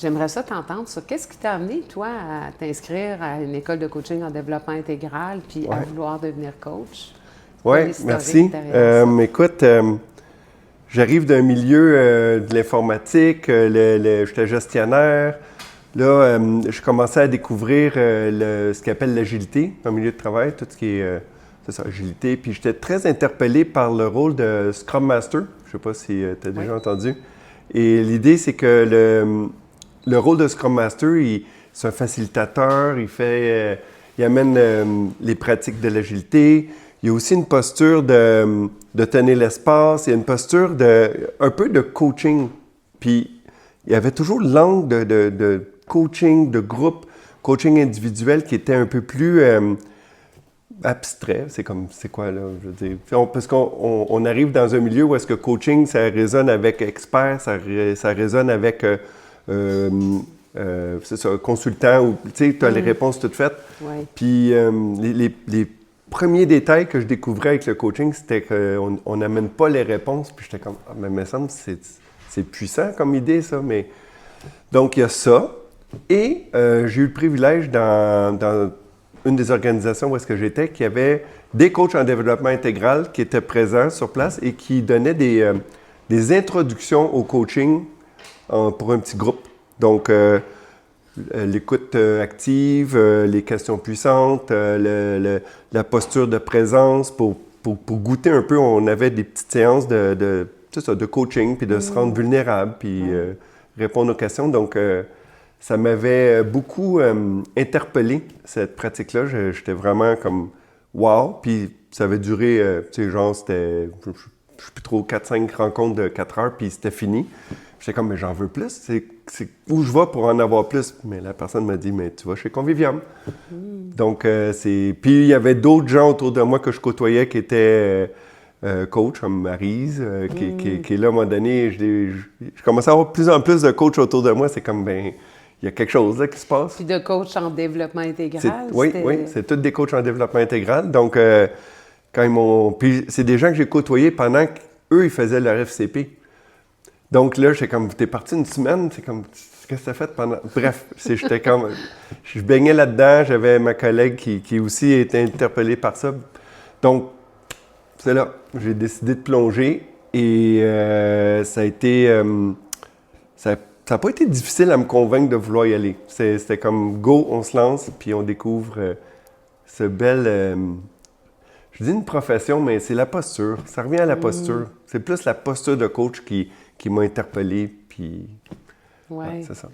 J'aimerais ça t'entendre sur qu'est-ce qui t'a amené, toi, à t'inscrire à une école de coaching en développement intégral puis à Ouais. vouloir devenir coach? C'est quoi Oui, l'historique merci. derrière ça? Écoute, j'arrive d'un milieu de l'informatique, j'étais gestionnaire. Là, je commençais à découvrir ce qu'on appelle l'agilité en milieu de travail, tout ce qui est c'est ça, agilité. Puis j'étais très interpellé par le rôle de Scrum Master. Je ne sais pas si tu as Oui. déjà entendu. Et l'idée, c'est que le rôle de Scrum Master, c'est un facilitateur, il amène les pratiques de l'agilité. Il y a aussi une posture de tenir l'espace, il y a une posture un peu de coaching. Puis il y avait toujours l'angle de coaching, de groupe, coaching individuel qui était un peu plus abstrait. C'est quoi là? Je veux dire, parce qu'on arrive dans un milieu où est-ce que coaching, ça résonne avec expert, ça résonne avec c'est ça, consultant, ou tu as les réponses toutes faites. Oui. Puis les premiers détails que je découvrais avec le coaching, c'était qu'on n'amène pas les réponses. Puis j'étais comme, ah, mais il me semble que c'est puissant comme idée, ça. Mais... Donc, il y a ça. Et j'ai eu le privilège dans une des organisations où est-ce que j'étais, qu'il y avait des coachs en développement intégral qui étaient présents sur place et qui donnaient des introductions au coaching pour un petit groupe. Donc, l'écoute active, les questions puissantes, la posture de présence pour goûter un peu. On avait des petites séances de coaching, puis de se rendre vulnérable, puis répondre aux questions. Donc, ça m'avait beaucoup interpellé, cette pratique-là. J'étais vraiment comme « wow ». Puis ça avait duré, tu sais, genre, c'était, je ne sais plus trop, 4-5 rencontres de 4 heures, puis c'était fini. J'étais comme « mais j'en veux plus, c'est où je vais pour en avoir plus ». Mais la personne m'a dit « mais tu vas chez Convivium ». Donc, Puis il y avait d'autres gens autour de moi que je côtoyais qui étaient coach, comme Maryse, qui est là à un moment donné. Je commençais à avoir de plus en plus de coachs autour de moi. C'est comme, ben, il y a quelque chose là qui se passe. Puis de coach en développement intégral? Oui, c'est tous des coachs en développement intégral. Donc, quand ils m'ont... Puis c'est des gens que j'ai côtoyés pendant qu'eux, ils faisaient leur FCP. Donc là, j'étais comme, t'es parti une semaine, c'est comme, qu'est-ce que t'as fait pendant... Bref, j'étais comme... Je baignais là-dedans, j'avais ma collègue qui aussi était interpellée par ça. Donc, c'est là, j'ai décidé de plonger et ça a été... ça n'a pas été difficile à me convaincre de vouloir y aller. C'était comme, go, on se lance, puis on découvre ce bel... je dis une profession, mais c'est la posture. Ça revient à la posture. C'est plus la posture de coach qui m'a interpellé, puis Ouais. c'est ça.